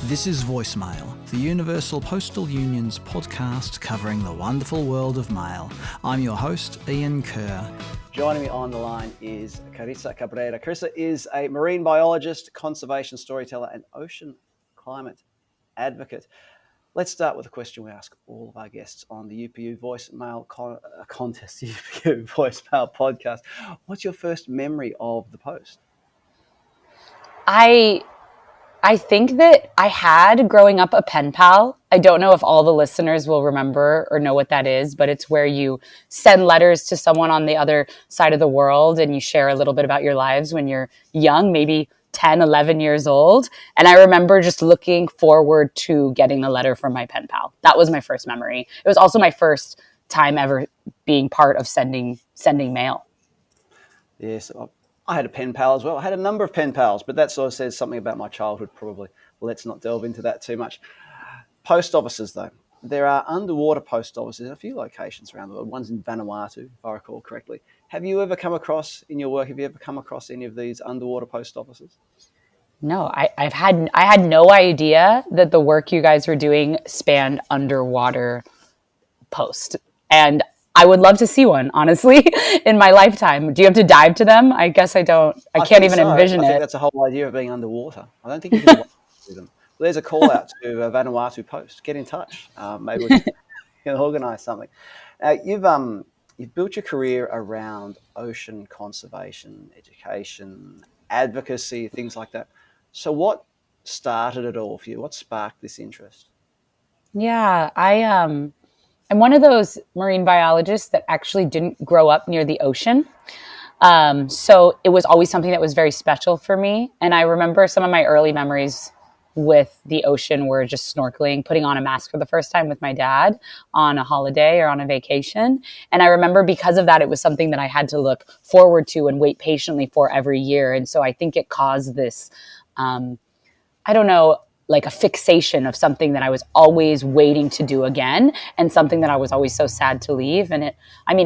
This is Voicemail, the Universal Postal Union's podcast covering the wonderful world of mail. I'm your host, Ian Kerr. Joining me on the line is Carissa. Carissa is a marine biologist, conservation storyteller, and ocean climate advocate. Let's start with a question we ask all of our guests on the UPU Voicemail contest, UPU Voicemail podcast. What's your first memory of the post? I think that I had, growing up, a pen pal. I don't know if all the listeners will remember or know what that is, but it's where you send letters to someone on the other side of the world and you share a little bit about your lives when you're young, maybe 10, 11 years old. And I remember just looking forward to getting a letter from my pen pal. That was my first memory. It was also my first time ever being part of sending mail. Yes, I had a pen pal as well. I had a number of pen pals, but that sort of says something about my childhood probably. Let's not delve into that too much. Post offices, though. There are underwater post offices in a few locations around the world. One's in Vanuatu, if I recall correctly. Have you ever come across, in your work, any of these underwater post offices? No, I had no idea that the work you guys were doing spanned underwater post. And I would love to see one, honestly, in my lifetime. Do you have to dive to them? I guess I don't. I can't even envision it. I think that's the whole idea of being underwater. I don't think you can do them. There's a call out to Vanuatu Post. Get in touch. Maybe we can organise something. You've built your career around ocean conservation, education, advocacy, things like that. So what started it all for you? What sparked this interest? Yeah, I'm one of those marine biologists that actually didn't grow up near the ocean. So it was always something that was very special for me. And I remember some of my early memories with the ocean were just snorkeling, putting on a mask for the first time with my dad on a holiday or on a vacation. And I remember because of that, it was something that I had to look forward to and wait patiently for every year. And so I think it caused this, like a fixation of something that I was always waiting to do again and something that I was always so sad to leave. And it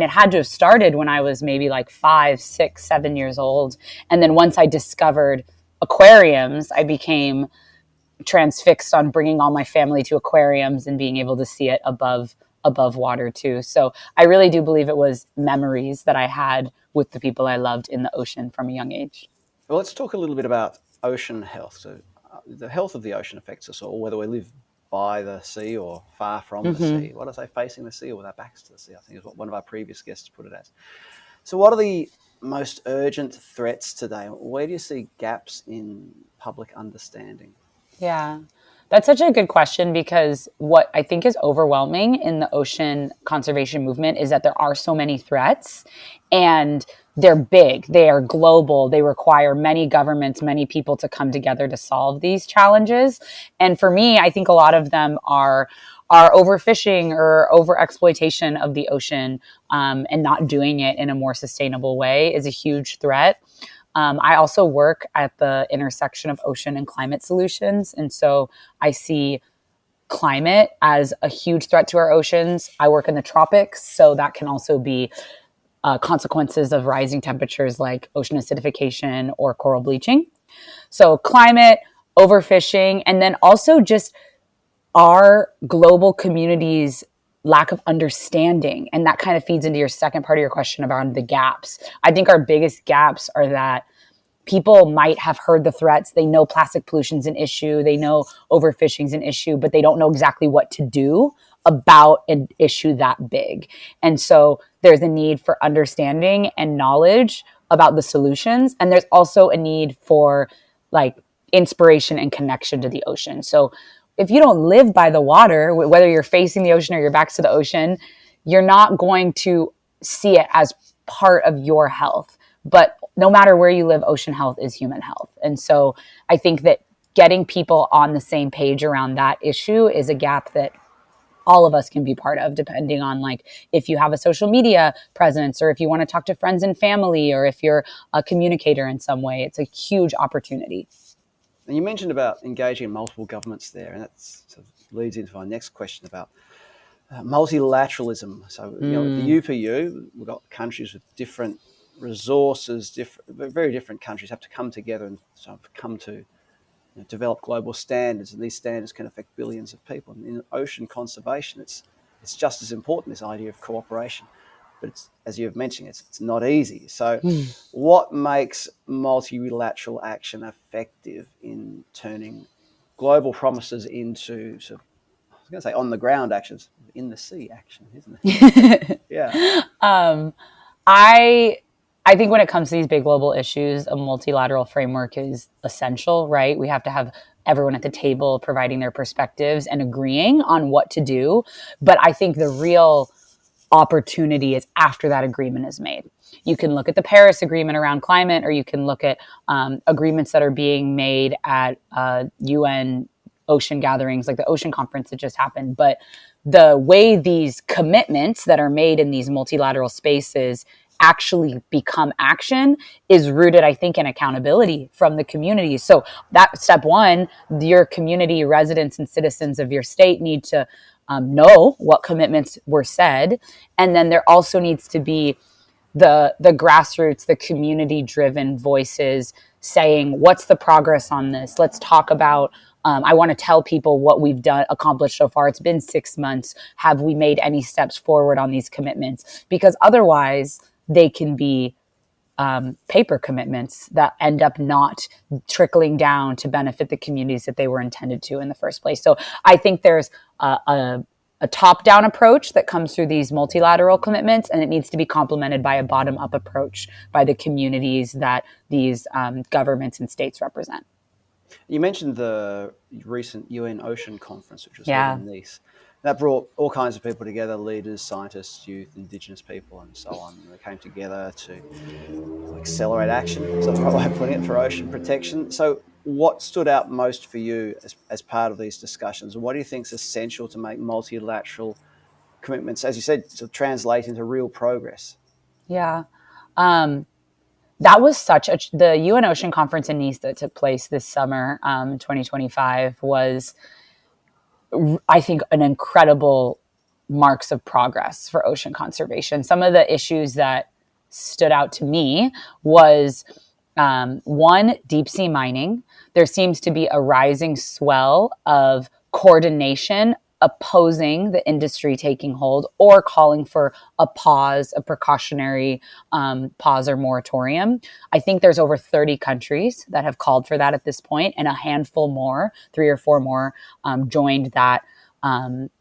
had to have started when I was maybe like 5, 6, 7 years old. And then once I discovered aquariums, I became transfixed on bringing all my family to aquariums and being able to see it above water too. So I really do believe it was memories that I had with the people I loved in the ocean from a young age. Well, let's talk a little bit about ocean health. So the health of the ocean affects us all, whether we live by the sea or far from the sea. What do I say, facing the sea or with our backs to the sea, I think is what one of our previous guests put it as. So what are the most urgent threats today? Where do you see gaps in public understanding? Yeah, that's such a good question, because what I think is overwhelming in the ocean conservation movement is that there are so many threats, and they're big, they are global, they require many governments, many people to come together to solve these challenges. And for me, I think a lot of them are overfishing or overexploitation of the ocean, and not doing it in a more sustainable way is a huge threat. I also work at the intersection of ocean and climate solutions. And so I see climate as a huge threat to our oceans. I work in the tropics, so that can also be consequences of rising temperatures like ocean acidification or coral bleaching. So climate, overfishing, and then also just our global communities' lack of understanding. And that kind of feeds into your second part of your question around the gaps. I think our biggest gaps are that people might have heard the threats. They know plastic pollution is an issue. They know overfishing is an issue, but they don't know exactly what to do about an issue that big. And so there's a need for understanding and knowledge about the solutions. And there's also a need for like inspiration and connection to the ocean. So if you don't live by the water, whether you're facing the ocean or your back's to the ocean, you're not going to see it as part of your health. But no matter where you live, ocean health is human health. And so I think that getting people on the same page around that issue is a gap that all of us can be part of, depending on like if you have a social media presence or if you want to talk to friends and family or if you're a communicator in some way. It's a huge opportunity. And you mentioned about engaging multiple governments there, and that sort of leads into my next question about multilateralism. So, the UPU, we've got countries with different resources, very different countries have to come together and sort of come to develop global standards, and these standards can affect billions of people. And in ocean conservation, it's just as important, this idea of cooperation. But it's, as you've mentioned, it's not easy. So what makes multilateral action effective in turning global promises into sort of, I was going to say on the ground actions, in the sea action, isn't it? Yeah. I think when it comes to these big global issues, a multilateral framework is essential, right? We have to have everyone at the table providing their perspectives and agreeing on what to do. But I think the real opportunity is after that agreement is made. You can look at the Paris Agreement around climate, or you can look at agreements that are being made at UN ocean gatherings, like the ocean conference that just happened. But the way these commitments that are made in these multilateral spaces actually become action is rooted, I think, in accountability from the community. So that step one, your community residents and citizens of your state need to know what commitments were said. And then there also needs to be the grassroots, the community driven voices saying, what's the progress on this? Let's talk about, I want to tell people what we've done, accomplished so far. It's been 6 months. Have we made any steps forward on these commitments? Because otherwise they can be paper commitments that end up not trickling down to benefit the communities that they were intended to in the first place. So I think there's a top-down approach that comes through these multilateral commitments, and it needs to be complemented by a bottom-up approach by the communities that these governments and states represent. You mentioned the recent UN Ocean Conference, which was held in Nice. That brought all kinds of people together, leaders, scientists, youth, Indigenous people, and so on. And they came together to accelerate action, is that the right way of putting it, for ocean protection. So what stood out most for you as part of these discussions? What do you think is essential to make multilateral commitments, as you said, to translate into real progress? Yeah. That was the UN Ocean Conference in Nice that took place this summer, 2025, was, I think, an incredible marks of progress for ocean conservation. Some of the issues that stood out to me was one, deep sea mining. There seems to be a rising swell of coordination opposing the industry taking hold or calling for a pause, a precautionary pause or moratorium. I think there's over 30 countries that have called for that at this point, and a handful more, 3 or 4 more, joined that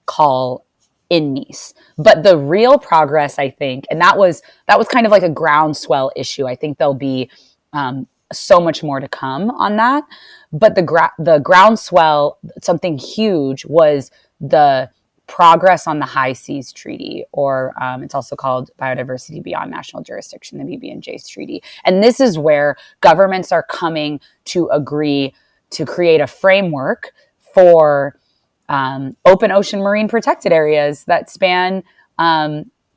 call in Nice. But the real progress, I think, and that was kind of like a groundswell issue. I think there'll be so much more to come on that. But the groundswell, something huge, was the progress on the High Seas Treaty, or it's also called Biodiversity Beyond National Jurisdiction, the BBNJ's treaty. And this is where governments are coming to agree to create a framework for open ocean marine protected areas that span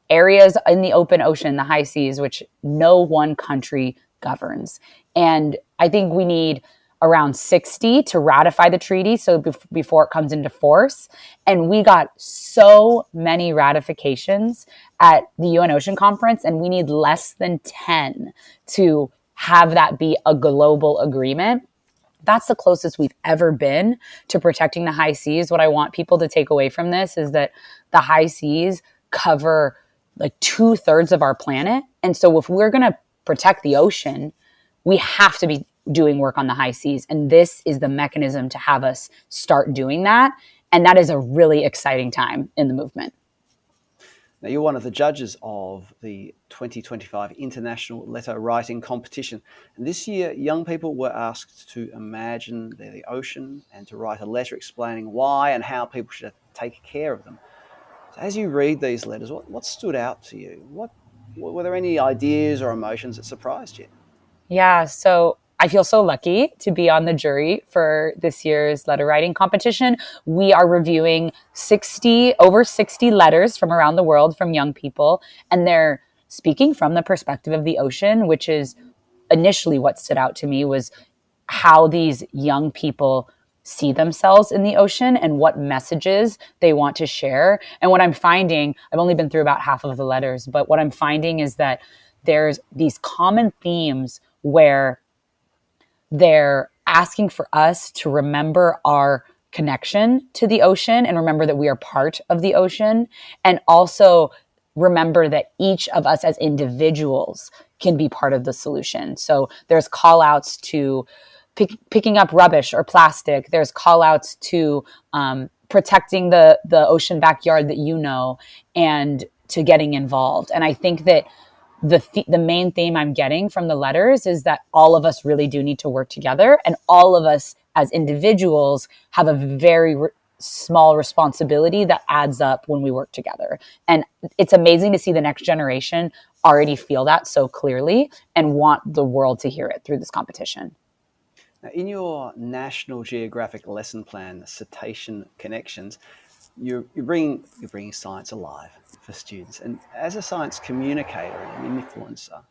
areas in the open ocean, the high seas, which no one country governs. And I think we need around 60 to ratify the treaty, so before it comes into force. And we got so many ratifications at the UN Ocean Conference, and we need less than 10 to have that be a global agreement. That's the closest we've ever been to protecting the high seas. What I want people to take away from this is that the high seas cover like 2/3 of our planet. And so if we're going to protect the ocean, we have to be doing work on the high seas. And this is the mechanism to have us start doing that. And that is a really exciting time in the movement. Now, you're one of the judges of the 2025 International Letter Writing Competition. And this year, young people were asked to imagine the ocean and to write a letter explaining why and how people should take care of them. So as you read these letters, what stood out to you? Were there any ideas or emotions that surprised you? Yeah, so I feel so lucky to be on the jury for this year's letter writing competition. We are reviewing over 60 letters from around the world from young people, and they're speaking from the perspective of the ocean, which is initially what stood out to me, was how these young people see themselves in the ocean and what messages they want to share. And what I'm finding, I've only been through about half of the letters, but what I'm finding is that there's these common themes where they're asking for us to remember our connection to the ocean and remember that we are part of the ocean, and also remember that each of us as individuals can be part of the solution. So there's call outs to picking up rubbish or plastic. There's call outs to protecting the ocean backyard that you know, and to getting involved. And I think that the main theme I'm getting from the letters is that all of us really do need to work together, and all of us as individuals have a very small responsibility that adds up when we work together. And it's amazing to see the next generation already feel that so clearly and want the world to hear it through this competition. Now, in your National Geographic lesson plan, Cetacean Connections, you're bringing science alive for students. And as a science communicator and an influencer,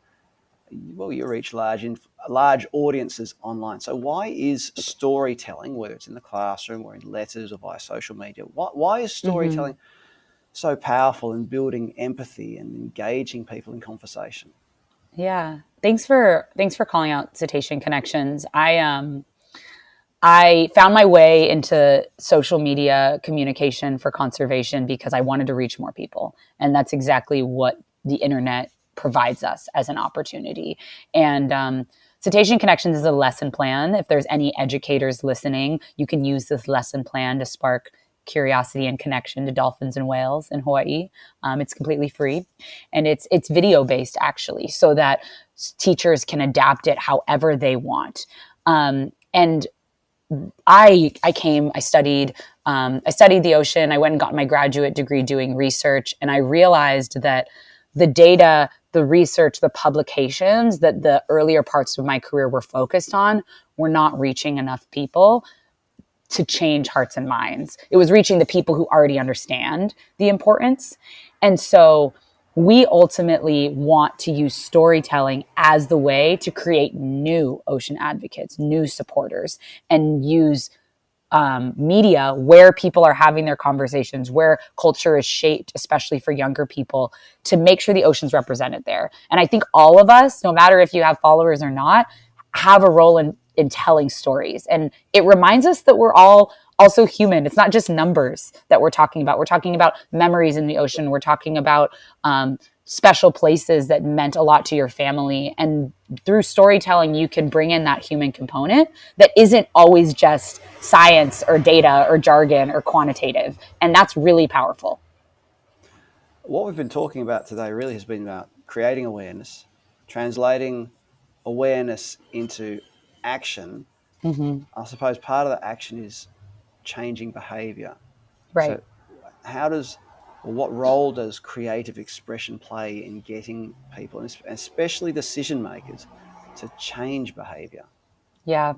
well, you reach large audiences online. So why is storytelling, whether it's in the classroom or in letters or via social media, why is storytelling so powerful in building empathy and engaging people in conversation? Yeah. Thanks for calling out Cetacean Connections. I found my way into social media communication for conservation because I wanted to reach more people. And that's exactly what the internet provides us as an opportunity. And Cetacean Connections is a lesson plan. If there's any educators listening, you can use this lesson plan to spark curiosity and connection to dolphins and whales in Hawaii. It's completely free, and it's video based actually, so that teachers can adapt it however they want. And I studied the ocean. I went and got my graduate degree doing research, and I realized that the data, the research, the publications that the earlier parts of my career were focused on were not reaching enough people to change hearts and minds. It was reaching the people who already understand the importance. And so we ultimately want to use storytelling as the way to create new ocean advocates, new supporters, and use media where people are having their conversations, where culture is shaped, especially for younger people, to make sure the ocean's represented there. And I think all of us, no matter if you have followers or not, have a role in telling stories. And it reminds us that we're all also human. It's not just numbers that we're talking about. We're talking about memories in the ocean. We're talking about special places that meant a lot to your family. And through storytelling, you can bring in that human component that isn't always just science or data or jargon or quantitative. And that's really powerful. What we've been talking about today really has been about creating awareness, translating awareness into action. I suppose part of the action is changing behavior. Right. So what role does creative expression play in getting people, especially decision makers, to change behavior? Yeah.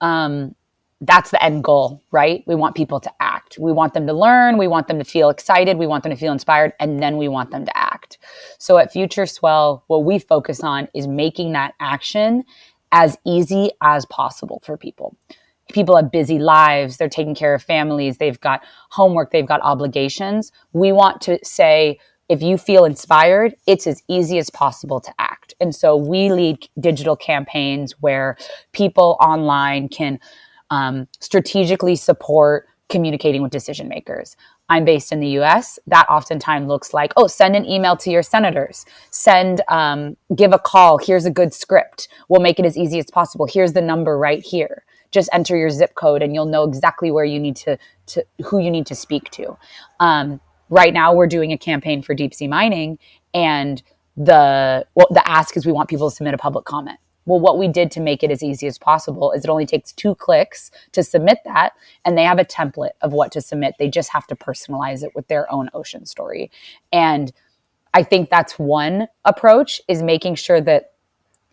That's the end goal, right? We want people to act. We want them to learn. We want them to feel excited. We want them to feel inspired. And then we want them to act. So at Future Swell, what we focus on is making that action as easy as possible for people. People have busy lives. They're taking care of families. They've got homework. They've got obligations. We want to say, if you feel inspired, it's as easy as possible to act. And so we lead digital campaigns where people online can strategically support communicating with decision makers. I'm based in the US. That oftentimes looks like, send an email to your senators, give a call. Here's a good script. We'll make it as easy as possible. Here's the number right here. Just enter your zip code and you'll know exactly where you need to who you need to speak to. Right now we're doing a campaign for deep sea mining, and the ask is we want people to submit a public comment. Well, what we did to make it as easy as possible is it only takes 2 clicks to submit that, and they have a template of what to submit. They just have to personalize it with their own ocean story. And I think that's one approach, is making sure that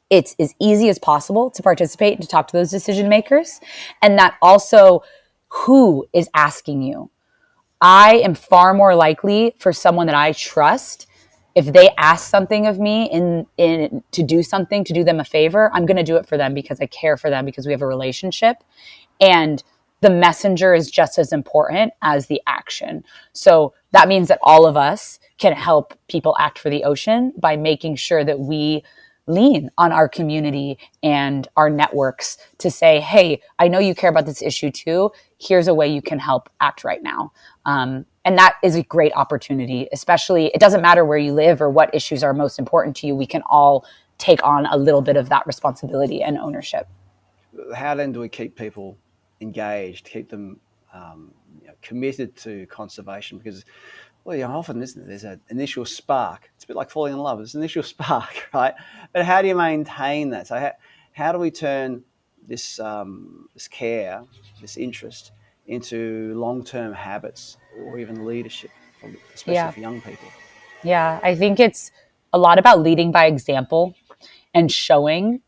it's as easy as possible to participate and to talk to those decision makers. And that also, who is asking you? I am far more likely for someone that I trust, if they ask something of me in to do something, to do them a favor, I'm going to do it for them because I care for them, because we have a relationship. And the messenger is just as important as the action. So that means that all of us can help people act for the ocean by making sure that we lean on our community and our networks to say, hey, I know you care about this issue too. Here's a way you can help act right now. And that is a great opportunity, especially it doesn't matter where you live or what issues are most important to you. We can all take on a little bit of that responsibility and ownership. How then do we keep people engaged, keep them committed to conservation? Because, well, often, isn't it, there's an initial spark. It's a bit like falling in love. There's an initial spark, right? But how do you maintain that? So how do we turn this this care, this interest, into long-term habits or even leadership, especially for young people? Yeah, I think it's a lot about leading by example and showing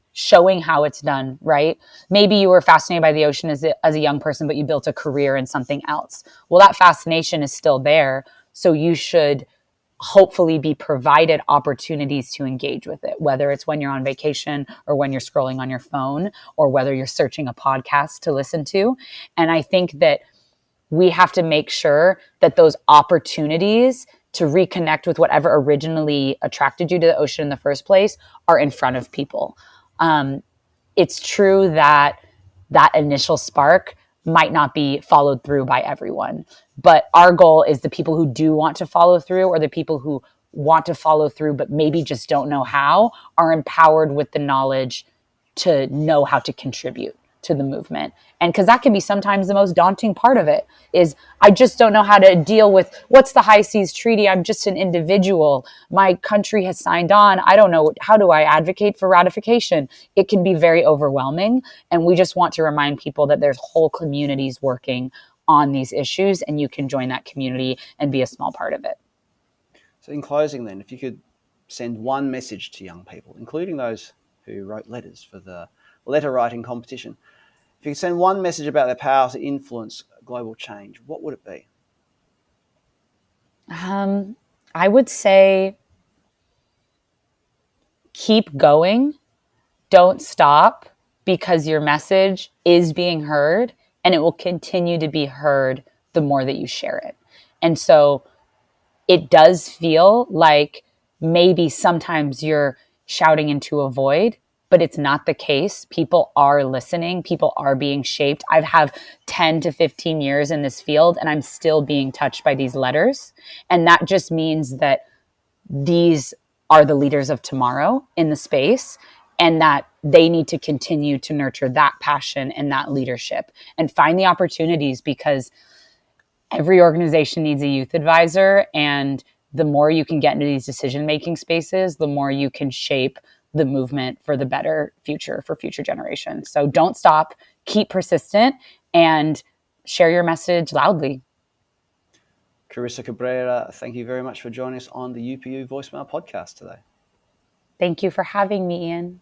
how it's done, right? Maybe you were fascinated by the ocean as a young person, but you built a career in something else. Well, that fascination is still there. So you should hopefully be provided opportunities to engage with it, whether it's when you're on vacation or when you're scrolling on your phone or whether you're searching a podcast to listen to. And I think that we have to make sure that those opportunities to reconnect with whatever originally attracted you to the ocean in the first place are in front of people. It's true that that initial spark might not be followed through by everyone, but our goal is the people who do want to follow through, or the people who want to follow through but maybe just don't know how, are empowered with the knowledge to know how to contribute to the movement. And because that can be sometimes the most daunting part of it is, I just don't know how to deal with what's the High Seas Treaty. I'm just an individual. My country has signed on. I don't know. How do I advocate for ratification? It can be very overwhelming. And we just want to remind people that there's whole communities working on these issues, and you can join that community and be a small part of it. So in closing then, if you could send one message to young people, including those who wrote letters for the letter writing competition, if you could send one message about their power to influence global change, what would it be? I would say keep going. Don't stop, because your message is being heard and it will continue to be heard the more that you share it. And so it does feel like maybe sometimes you're shouting into a void, but it's not the case. People are listening. People are being shaped. I've had 10 to 15 years in this field, and I'm still being touched by these letters. And that just means that these are the leaders of tomorrow in the space, and that they need to continue to nurture that passion and that leadership and find the opportunities, because every organization needs a youth advisor. And the more you can get into these decision-making spaces, the more you can shape the movement for the better future for future generations. So don't stop, keep persistent, and share your message loudly. Carissa Cabrera, thank you very much for joining us on the UPU Voicemail podcast today. Thank you for having me, Ian.